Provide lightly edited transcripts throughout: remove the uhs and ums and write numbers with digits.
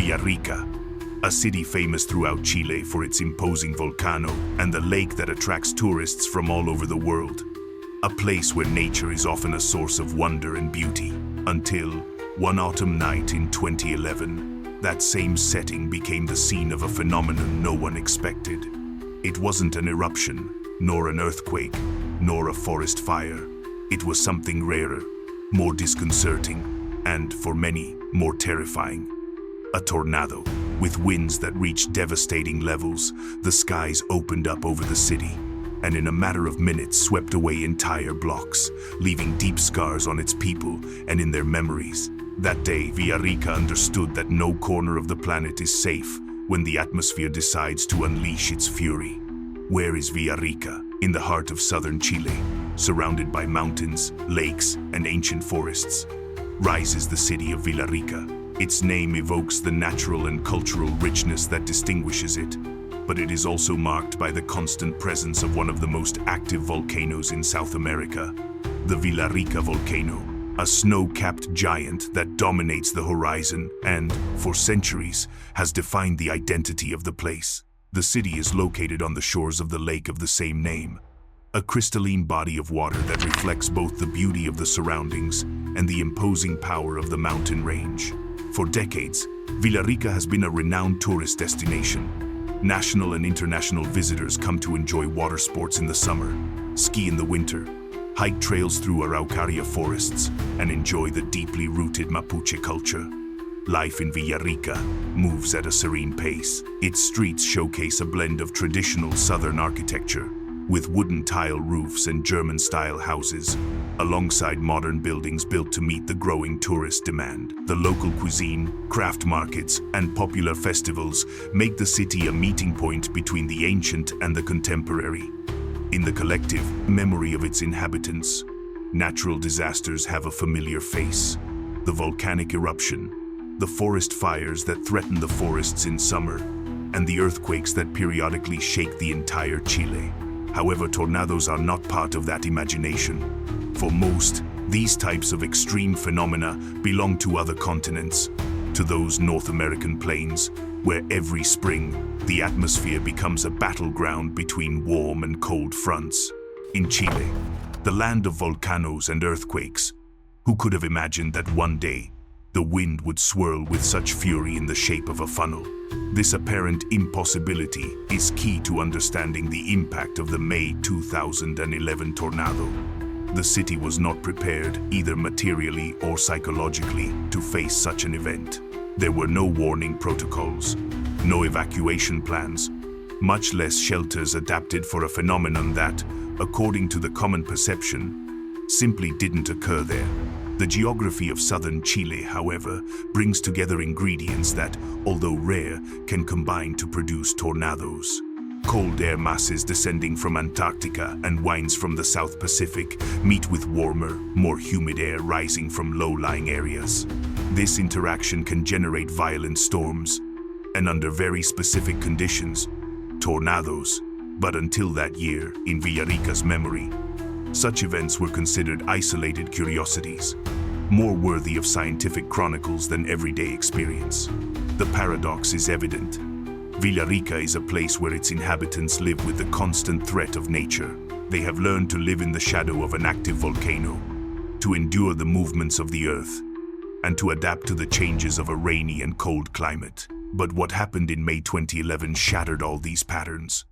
Villarrica, a city famous throughout Chile for its imposing volcano and the lake that attracts tourists from all over the world. A place where nature is often a source of wonder and beauty, until one autumn night in 2011, that same setting became the scene of a phenomenon no one expected. It wasn't an eruption, nor an earthquake, nor a forest fire. It was something rarer, more disconcerting, and, for many, more terrifying. A tornado. With winds that reached devastating levels, the skies opened up over the city, and in a matter of minutes swept away entire blocks, leaving deep scars on its people and in their memories. That day, Villarrica understood that no corner of the planet is safe when the atmosphere decides to unleash its fury. Where is Villarrica? In the heart of southern Chile, surrounded by mountains, lakes, and ancient forests, rises the city of Villarrica. Its name evokes the natural and cultural richness that distinguishes it, but it is also marked by the constant presence of one of the most active volcanoes in South America, the Villarrica volcano, a snow-capped giant that dominates the horizon and, for centuries, has defined the identity of the place. The city is located on the shores of the lake of the same name, a crystalline body of water that reflects both the beauty of the surroundings and the imposing power of the mountain range. For decades, Villarrica has been a renowned tourist destination. National and international visitors come to enjoy water sports in the summer, ski in the winter, hike trails through Araucaria forests, and enjoy the deeply rooted Mapuche culture. Life in Villarrica moves at a serene pace. Its streets showcase a blend of traditional southern architecture, with wooden tile roofs and German-style houses, alongside modern buildings built to meet the growing tourist demand. The local cuisine, craft markets, and popular festivals make the city a meeting point between the ancient and the contemporary. In the collective memory of its inhabitants, natural disasters have a familiar face. The volcanic eruption, the forest fires that threaten the forests in summer, and the earthquakes that periodically shake the entire Chile. However, tornadoes are not part of that imagination. For most, these types of extreme phenomena belong to other continents, to those North American plains, where every spring, the atmosphere becomes a battleground between warm and cold fronts. In Chile, the land of volcanoes and earthquakes, who could have imagined that one day, the wind would swirl with such fury in the shape of a funnel? This apparent impossibility is key to understanding the impact of the May 2011 tornado. The city was not prepared, either materially or psychologically, to face such an event. There were no warning protocols, no evacuation plans, much less shelters adapted for a phenomenon that, according to the common perception, simply didn't occur there. The geography of southern Chile, however, brings together ingredients that, although rare, can combine to produce tornadoes. Cold air masses descending from Antarctica and winds from the South Pacific meet with warmer, more humid air rising from low-lying areas. This interaction can generate violent storms, and under very specific conditions, tornadoes. But until that year, in Villarrica's memory, such events were considered isolated curiosities, more worthy of scientific chronicles than everyday experience. The paradox is evident. Villarrica is a place where its inhabitants live with the constant threat of nature. They have learned to live in the shadow of an active volcano, to endure the movements of the earth, and to adapt to the changes of a rainy and cold climate. But what happened in May 2011 shattered all these patterns.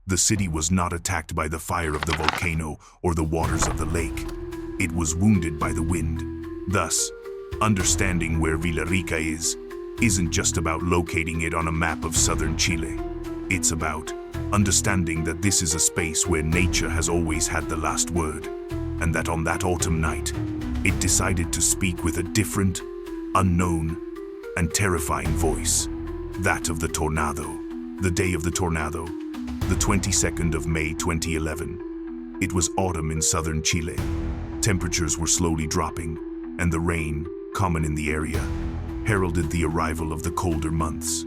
The city was not attacked by the fire of the volcano or the waters of the lake. It was wounded by the wind. Thus, understanding where Villarrica isn't just about locating it on a map of southern Chile. It's about understanding that this is a space where nature has always had the last word, and that on that autumn night, it decided to speak with a different, unknown, and terrifying voice. That of the tornado. The day of the tornado, the 22nd of May 2011. It was autumn in southern Chile. Temperatures were slowly dropping, and the rain, common in the area, heralded the arrival of the colder months.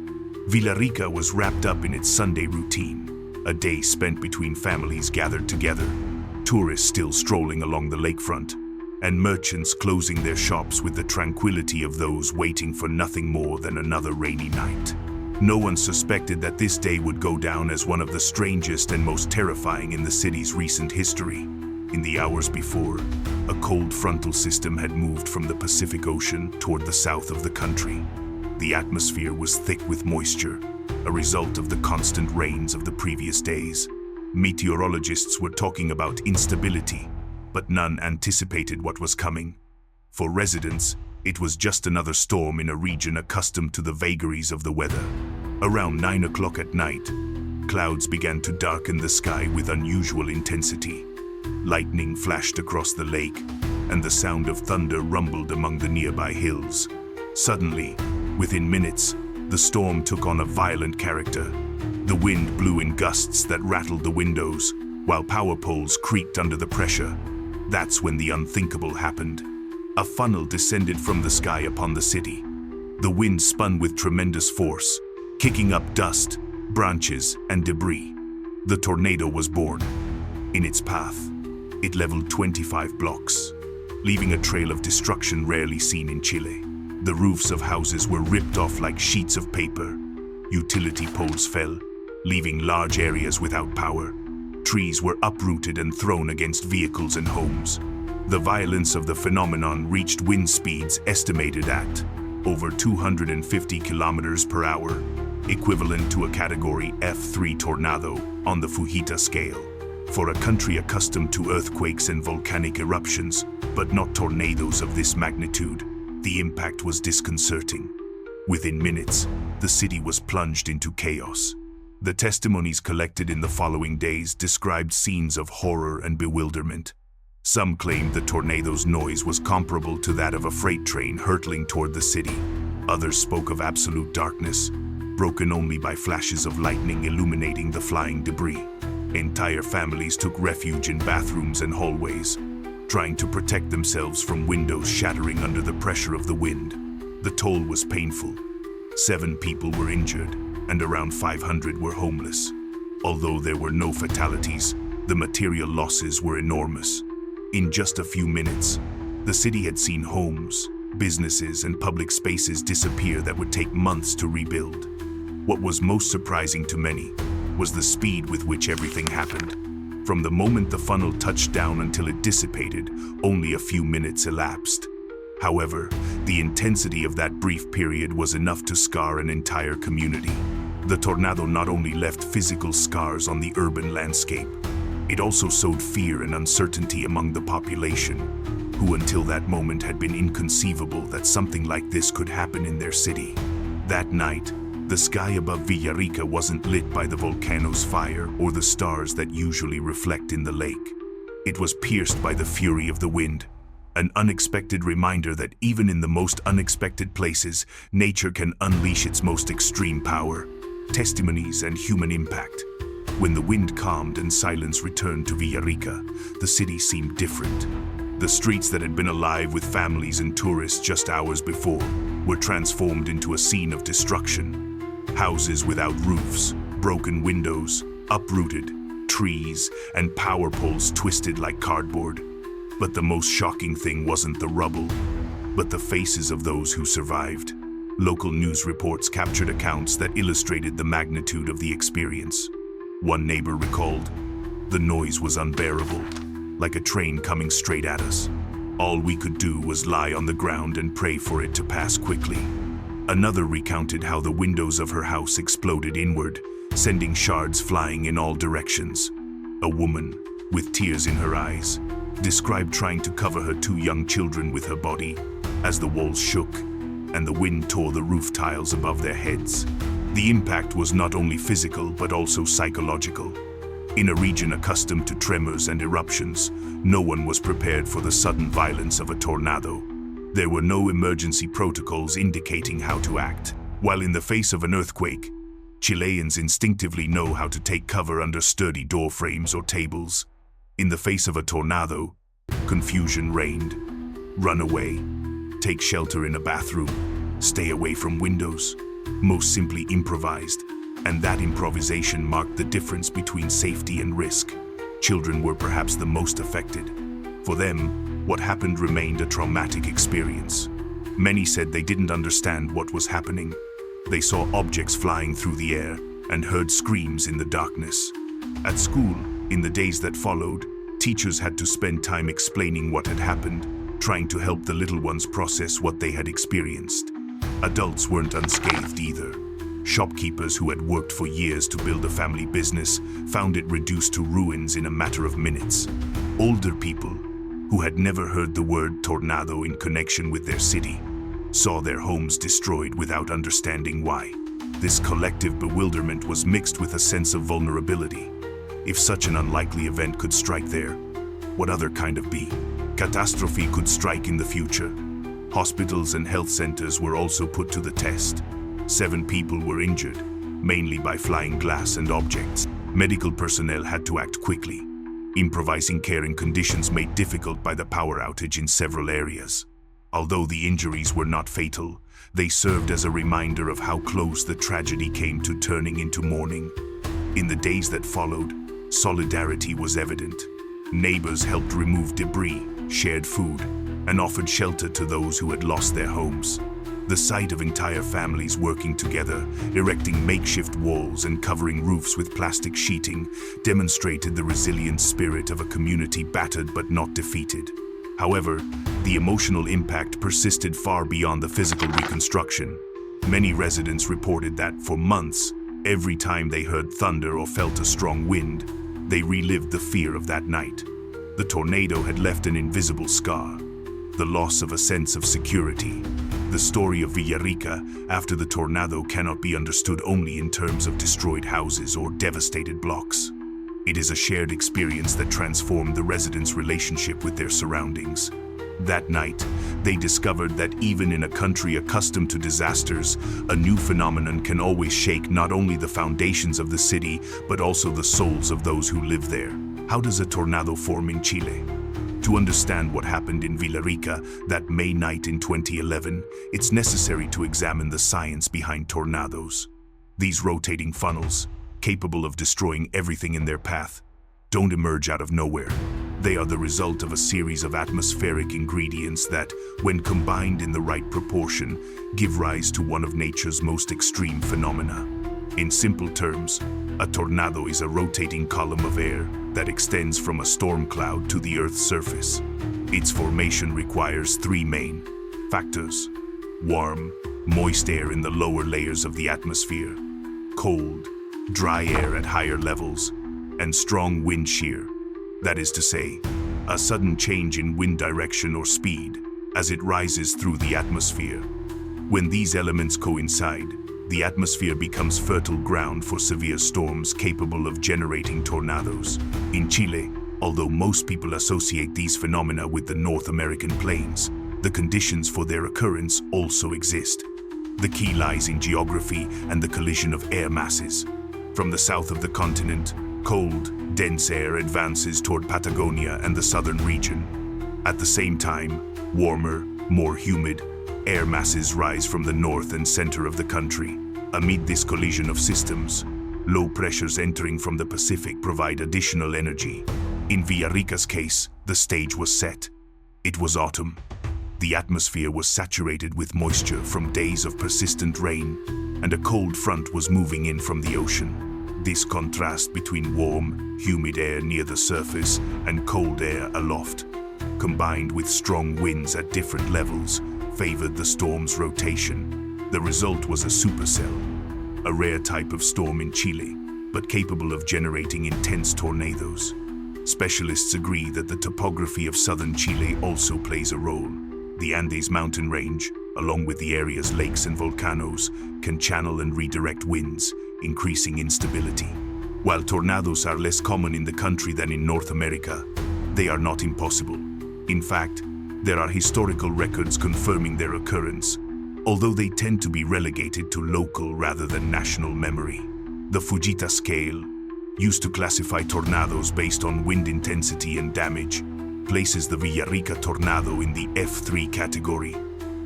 Villarrica was wrapped up in its Sunday routine, a day spent between families gathered together, tourists still strolling along the lakefront, and merchants closing their shops with the tranquility of those waiting for nothing more than another rainy night. No one suspected that this day would go down as one of the strangest and most terrifying in the city's recent history. In the hours before, a cold frontal system had moved from the Pacific Ocean toward the south of the country. The atmosphere was thick with moisture, a result of the constant rains of the previous days. Meteorologists were talking about instability, but none anticipated what was coming. For residents, it was just another storm in a region accustomed to the vagaries of the weather. Around 9 o'clock at night, clouds began to darken the sky with unusual intensity. Lightning flashed across the lake, and the sound of thunder rumbled among the nearby hills. Suddenly, within minutes, the storm took on a violent character. The wind blew in gusts that rattled the windows, while power poles creaked under the pressure. That's when the unthinkable happened. A funnel descended from the sky upon the city. The wind spun with tremendous force, kicking up dust, branches, and debris. The tornado was born. In its path, it leveled 25 blocks, leaving a trail of destruction rarely seen in Chile. The roofs of houses were ripped off like sheets of paper. Utility poles fell, leaving large areas without power. Trees were uprooted and thrown against vehicles and homes. The violence of the phenomenon reached wind speeds estimated at over 250 kilometers per hour, equivalent to a Category F3 tornado on the Fujita scale. For a country accustomed to earthquakes and volcanic eruptions, but not tornadoes of this magnitude, the impact was disconcerting. Within minutes, the city was plunged into chaos. The testimonies collected in the following days described scenes of horror and bewilderment. Some claimed the tornado's noise was comparable to that of a freight train hurtling toward the city. Others spoke of absolute darkness, broken only by flashes of lightning illuminating the flying debris. Entire families took refuge in bathrooms and hallways, trying to protect themselves from windows shattering under the pressure of the wind. The toll was painful. 7 people were injured, and around 500 were homeless. Although there were no fatalities, the material losses were enormous. In just a few minutes, the city had seen homes, businesses, and public spaces disappear that would take months to rebuild. What was most surprising to many was the speed with which everything happened. From the moment the funnel touched down until it dissipated, only a few minutes elapsed. However, the intensity of that brief period was enough to scar an entire community. The tornado not only left physical scars on the urban landscape, it also sowed fear and uncertainty among the population, who until that moment had been inconceivable that something like this could happen in their city. That night, the sky above Villarrica wasn't lit by the volcano's fire or the stars that usually reflect in the lake. It was pierced by the fury of the wind, an unexpected reminder that even in the most unexpected places, nature can unleash its most extreme power. Testimonies and human impact. When the wind calmed and silence returned to Villarrica, the city seemed different. The streets that had been alive with families and tourists just hours before were transformed into a scene of destruction. Houses without roofs, broken windows, uprooted, trees, and power poles twisted like cardboard. But the most shocking thing wasn't the rubble, but the faces of those who survived. Local news reports captured accounts that illustrated the magnitude of the experience. One neighbor recalled, "The noise was unbearable, like a train coming straight at us. All we could do was lie on the ground and pray for it to pass quickly." Another recounted how the windows of her house exploded inward, sending shards flying in all directions. A woman, with tears in her eyes, described trying to cover her 2 young children with her body as the walls shook and the wind tore the roof tiles above their heads. The impact was not only physical but also psychological. In a region accustomed to tremors and eruptions, no one was prepared for the sudden violence of a tornado. There were no emergency protocols indicating how to act. While in the face of an earthquake, Chileans instinctively know how to take cover under sturdy door frames or tables. In the face of a tornado, confusion reigned. Run away, take shelter in a bathroom, stay away from windows. Most simply improvised, and that improvisation marked the difference between safety and risk. Children were perhaps the most affected. For them, What happened remained a traumatic experience. Many said they didn't understand what was happening. They saw objects flying through the air and heard screams in the darkness. At school, in the days that followed, teachers had to spend time explaining what had happened, trying to help the little ones process what they had experienced. Adults weren't unscathed either. Shopkeepers who had worked for years to build a family business found it reduced to ruins in a matter of minutes. Older people, who had never heard the word tornado in connection with their city, saw their homes destroyed without understanding why. This collective bewilderment was mixed with a sense of vulnerability. If such an unlikely event could strike there, what other kind of catastrophe could strike in the future? Hospitals and health centers were also put to the test. 7 people were injured, mainly by flying glass and objects. Medical personnel had to act quickly, improvising care in conditions made difficult by the power outage in several areas. Although the injuries were not fatal, they served as a reminder of how close the tragedy came to turning into mourning. In the days that followed, solidarity was evident. Neighbors helped remove debris, shared food, and offered shelter to those who had lost their homes. The sight of entire families working together, erecting makeshift walls and covering roofs with plastic sheeting, demonstrated the resilient spirit of a community battered but not defeated. However, the emotional impact persisted far beyond the physical reconstruction. Many residents reported that for months, every time they heard thunder or felt a strong wind, they relived the fear of that night. The tornado had left an invisible scar, the loss of a sense of security. The story of Villarrica after the tornado cannot be understood only in terms of destroyed houses or devastated blocks. It is a shared experience that transformed the residents' relationship with their surroundings. That night, they discovered that even in a country accustomed to disasters, a new phenomenon can always shake not only the foundations of the city, but also the souls of those who live there. How does a tornado form in Chile? To understand what happened in Villarrica that May night in 2011, it's necessary to examine the science behind tornadoes. These rotating funnels, capable of destroying everything in their path, don't emerge out of nowhere. They are the result of a series of atmospheric ingredients that, when combined in the right proportion, give rise to one of nature's most extreme phenomena. In simple terms, a tornado is a rotating column of air that extends from a storm cloud to the Earth's surface. Its formation requires 3 main factors: warm, moist air in the lower layers of the atmosphere, cold, dry air at higher levels, and strong wind shear. That is to say, a sudden change in wind direction or speed as it rises through the atmosphere. When these elements coincide, the atmosphere becomes fertile ground for severe storms capable of generating tornadoes. In Chile, although most people associate these phenomena with the North American plains, the conditions for their occurrence also exist. The key lies in geography and the collision of air masses. From the south of the continent, cold, dense air advances toward Patagonia and the southern region. At the same time, warmer, more humid air masses rise from the north and center of the country. Amid this collision of systems, low pressures entering from the Pacific provide additional energy. In Villarrica's case, the stage was set. It was autumn. The atmosphere was saturated with moisture from days of persistent rain, and a cold front was moving in from the ocean. This contrast between warm, humid air near the surface and cold air aloft, combined with strong winds at different levels, favored the storm's rotation. The result was a supercell, a rare type of storm in Chile, but capable of generating intense tornadoes. Specialists agree that the topography of southern Chile also plays a role. The Andes mountain range, along with the area's lakes and volcanoes, can channel and redirect winds, increasing instability. While tornadoes are less common in the country than in North America, they are not impossible. In fact, there are historical records confirming their occurrence, although they tend to be relegated to local rather than national memory. The Fujita scale, used to classify tornadoes based on wind intensity and damage, places the Villarrica tornado in the F3 category.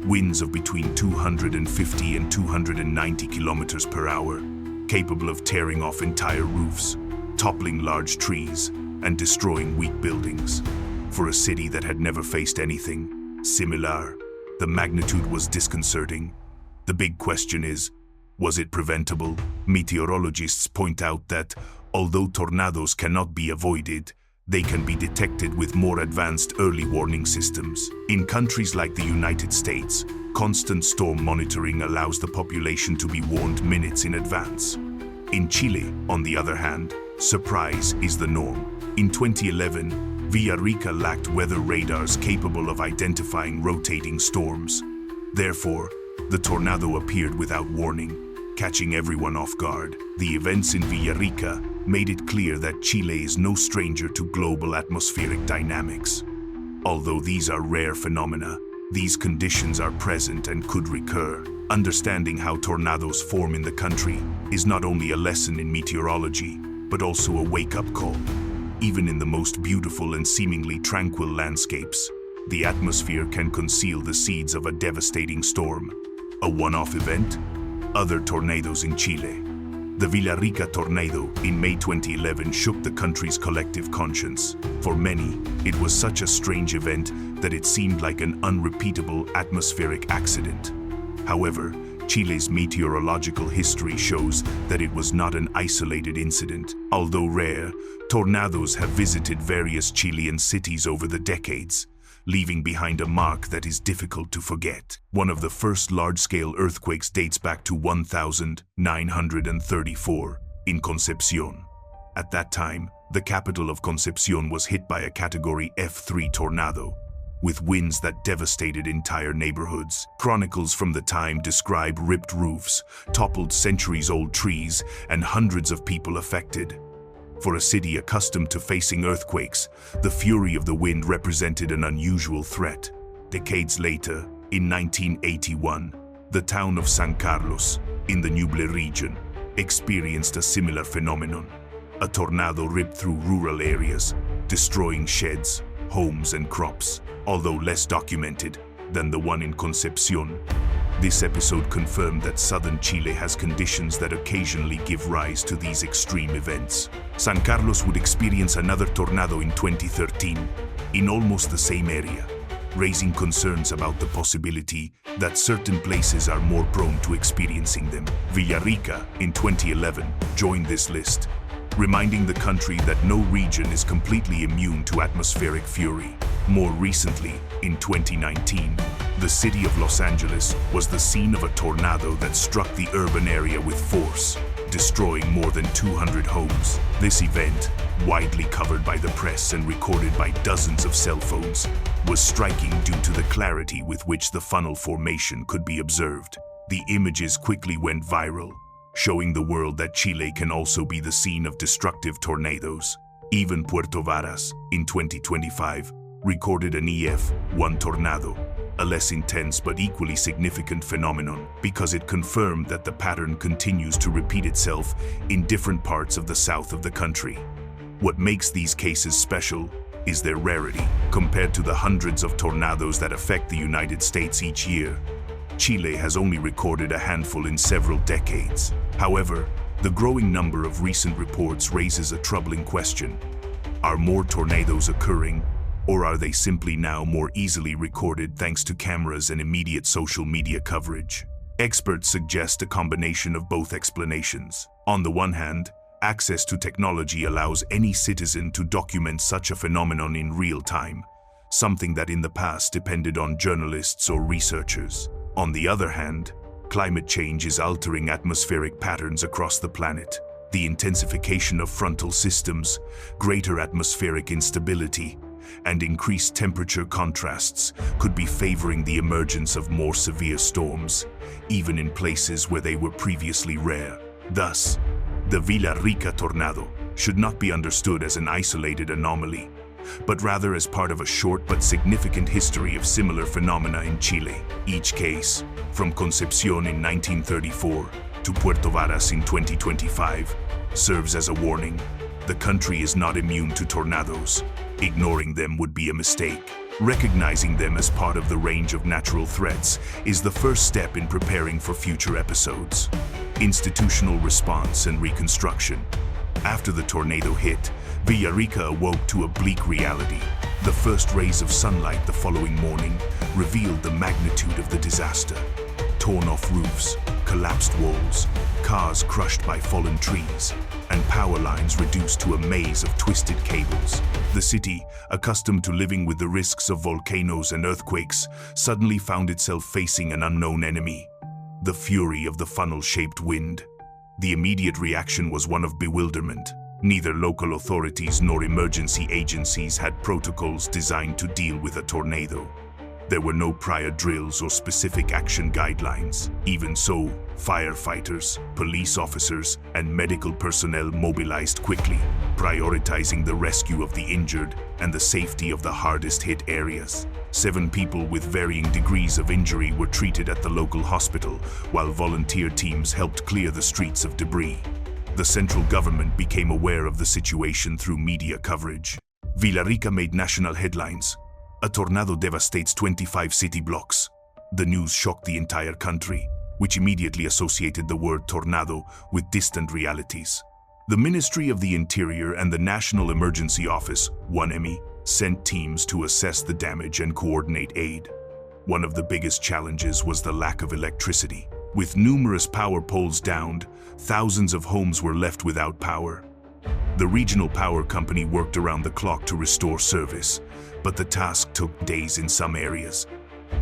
Winds of between 250 and 290 kilometers per hour, capable of tearing off entire roofs, toppling large trees, and destroying weak buildings. For a city that had never faced anything similar, the magnitude was disconcerting. The big question is, was it preventable? Meteorologists point out that, although tornadoes cannot be avoided, they can be detected with more advanced early warning systems. In countries like the United States, constant storm monitoring allows the population to be warned minutes in advance. In Chile, on the other hand, surprise is the norm. In 2011, Villarrica lacked weather radars capable of identifying rotating storms. Therefore, the tornado appeared without warning, catching everyone off guard. The events in Villarrica made it clear that Chile is no stranger to global atmospheric dynamics. Although these are rare phenomena, these conditions are present and could recur. Understanding how tornadoes form in the country is not only a lesson in meteorology, but also a wake-up call. Even in the most beautiful and seemingly tranquil landscapes, the atmosphere can conceal the seeds of a devastating storm. A one-off event? Other tornadoes in Chile. The Villarrica tornado in May 2011 shook the country's collective conscience. For many, it was such a strange event that it seemed like an unrepeatable atmospheric accident. However, Chile's meteorological history shows that it was not an isolated incident. Although rare, tornadoes have visited various Chilean cities over the decades, leaving behind a mark that is difficult to forget. One of the first large-scale earthquakes dates back to 1934 in Concepcion. At that time, the capital of Concepcion was hit by a Category F3 tornado, with winds that devastated entire neighborhoods. Chronicles from the time describe ripped roofs, toppled centuries-old trees, and hundreds of people affected. For a city accustomed to facing earthquakes, the fury of the wind represented an unusual threat. Decades later, in 1981, the town of San Carlos, in the Ñuble region, experienced a similar phenomenon. A tornado ripped through rural areas, destroying sheds, homes, and crops. Although less documented than the one in Concepcion, this episode confirmed that southern Chile has conditions that occasionally give rise to these extreme events. San Carlos would experience another tornado in 2013 in almost the same area, raising concerns about the possibility that certain places are more prone to experiencing them. Villarrica, in 2011, joined this list, reminding the country that no region is completely immune to atmospheric fury. More recently, in 2019, the city of Los Angeles was the scene of a tornado that struck the urban area with force, destroying more than 200 homes. This event, widely covered by the press and recorded by dozens of cell phones, was striking due to the clarity with which the funnel formation could be observed. The images quickly went viral, showing the world that Chile can also be the scene of destructive tornadoes. Even Puerto Varas, in 2025, recorded an EF1 tornado, a less intense but equally significant phenomenon because it confirmed that the pattern continues to repeat itself in different parts of the south of the country. What makes these cases special is their rarity. Compared to the hundreds of tornadoes that affect the United States each year, Chile has only recorded a handful in several decades. However, the growing number of recent reports raises a troubling question. Are more tornadoes occurring, or are they simply now more easily recorded thanks to cameras and immediate social media coverage? Experts suggest a combination of both explanations. On the one hand, access to technology allows any citizen to document such a phenomenon in real time, something that in the past depended on journalists or researchers. On the other hand, climate change is altering atmospheric patterns across the planet. The intensification of frontal systems, greater atmospheric instability, and increased temperature contrasts could be favoring the emergence of more severe storms, even in places where they were previously rare. Thus, the Villarrica tornado should not be understood as an isolated anomaly, but rather as part of a short but significant history of similar phenomena in Chile. Each case, from Concepcion in 1934 to Puerto Varas in 2025, serves as a warning. The country is not immune to tornadoes. Ignoring them would be a mistake. Recognizing them as part of the range of natural threats is the first step in preparing for future episodes. Institutional response and reconstruction. After the tornado hit, Villarrica awoke to a bleak reality. The first rays of sunlight the following morning revealed the magnitude of the disaster. Torn-off roofs, collapsed walls, cars crushed by fallen trees, and power lines reduced to a maze of twisted cables. The city, accustomed to living with the risks of volcanoes and earthquakes, suddenly found itself facing an unknown enemy: the fury of the funnel-shaped wind. The immediate reaction was one of bewilderment. Neither local authorities nor emergency agencies had protocols designed to deal with a tornado. There were no prior drills or specific action guidelines. Even so, firefighters, police officers, and medical personnel mobilized quickly, prioritizing the rescue of the injured and the safety of the hardest-hit areas. 7 people with varying degrees of injury were treated at the local hospital, while volunteer teams helped clear the streets of debris. The central government became aware of the situation through media coverage. Villarrica made national headlines. A tornado devastates 25 city blocks. The news shocked the entire country, which immediately associated the word tornado with distant realities. The Ministry of the Interior and the National Emergency Office, UNEMI, sent teams to assess the damage and coordinate aid. One of the biggest challenges was the lack of electricity. With numerous power poles downed, thousands of homes were left without power. The regional power company worked around the clock to restore service, but the task took days in some areas.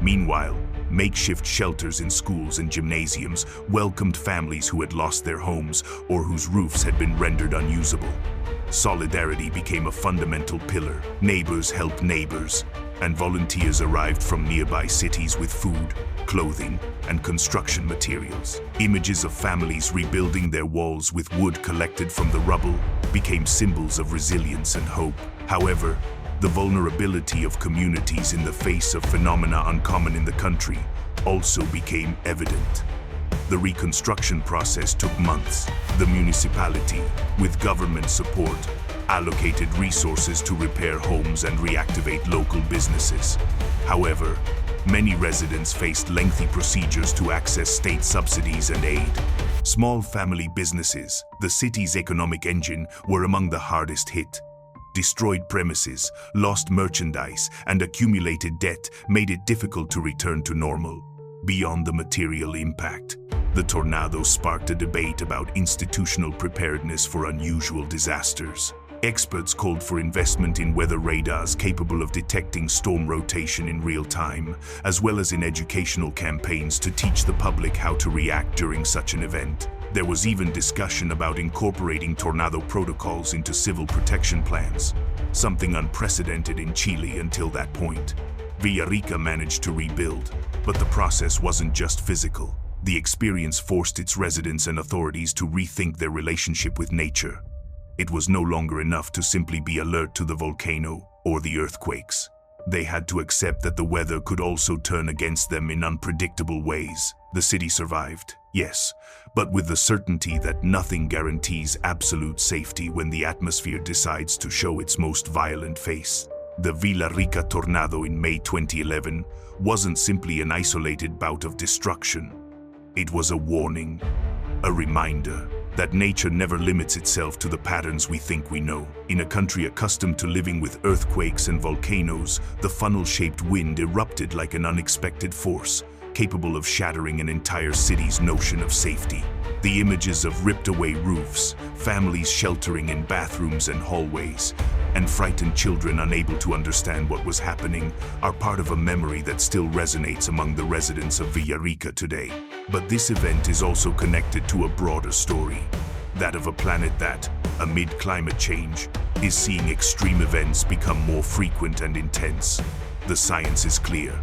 Meanwhile, makeshift shelters in schools and gymnasiums welcomed families who had lost their homes or whose roofs had been rendered unusable. Solidarity became a fundamental pillar. Neighbors helped neighbors, and volunteers arrived from nearby cities with food, clothing, and construction materials. Images of families rebuilding their walls with wood collected from the rubble became symbols of resilience and hope. However, the vulnerability of communities in the face of phenomena uncommon in the country also became evident. The reconstruction process took months. The municipality, with government support, allocated resources to repair homes and reactivate local businesses. However, many residents faced lengthy procedures to access state subsidies and aid. Small family businesses, the city's economic engine, were among the hardest hit. Destroyed premises, lost merchandise, and accumulated debt made it difficult to return to normal. Beyond the material impact, the tornado sparked a debate about institutional preparedness for unusual disasters. Experts called for investment in weather radars capable of detecting storm rotation in real time, as well as in educational campaigns to teach the public how to react during such an event. There was even discussion about incorporating tornado protocols into civil protection plans, something unprecedented in Chile until that point. Villarrica managed to rebuild, but the process wasn't just physical. The experience forced its residents and authorities to rethink their relationship with nature. It was no longer enough to simply be alert to the volcano or the earthquakes. They had to accept that the weather could also turn against them in unpredictable ways. The city survived, yes, but with the certainty that nothing guarantees absolute safety when the atmosphere decides to show its most violent face. The Villarrica tornado in May 2011 wasn't simply an isolated bout of destruction. It was a warning, a reminder that nature never limits itself to the patterns we think we know. In a country accustomed to living with earthquakes and volcanoes, the funnel-shaped wind erupted like an unexpected force, capable of shattering an entire city's notion of safety. The images of ripped-away roofs, families sheltering in bathrooms and hallways, and frightened children unable to understand what was happening are part of a memory that still resonates among the residents of Villarrica today. But this event is also connected to a broader story, that of a planet that, amid climate change, is seeing extreme events become more frequent and intense. The science is clear.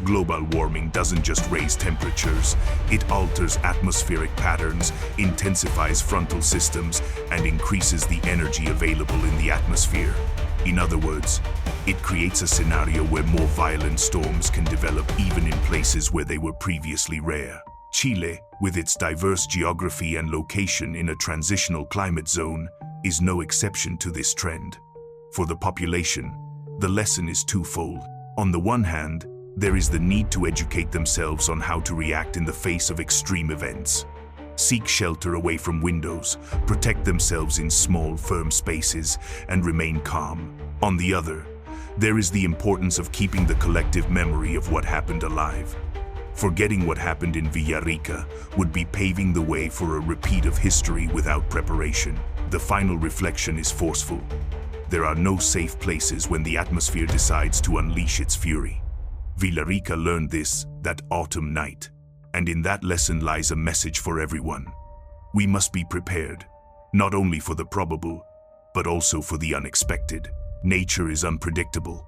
Global warming doesn't just raise temperatures, it alters atmospheric patterns, intensifies frontal systems, and increases the energy available in the atmosphere. In other words, it creates a scenario where more violent storms can develop even in places where they were previously rare. Chile, with its diverse geography and location in a transitional climate zone, is no exception to this trend. For the population, the lesson is twofold. On the one hand, there is the need to educate themselves on how to react in the face of extreme events. Seek shelter away from windows, protect themselves in small, firm spaces, and remain calm. On the other, There is the importance of keeping the collective memory of what happened alive. Forgetting what happened in Villarrica would be paving the way for a repeat of history without preparation. The final reflection is forceful. There are no safe places when the atmosphere decides to unleash its fury. Villarrica learned this that autumn night, and in that lesson lies a message for everyone. We must be prepared, not only for the probable, but also for the unexpected. Nature is unpredictable,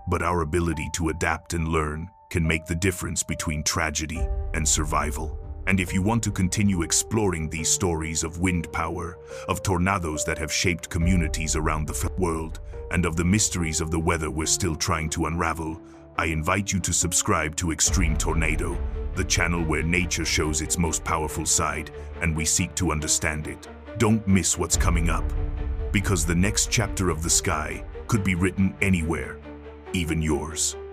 but our ability to adapt and learn can make the difference between tragedy and survival. And if you want to continue exploring these stories of wind power, of tornadoes that have shaped communities around the world, and of the mysteries of the weather we're still trying to unravel, I invite you to subscribe to Extreme Tornado, the channel where nature shows its most powerful side and we seek to understand it. Don't miss what's coming up, because the next chapter of the sky could be written anywhere, even yours.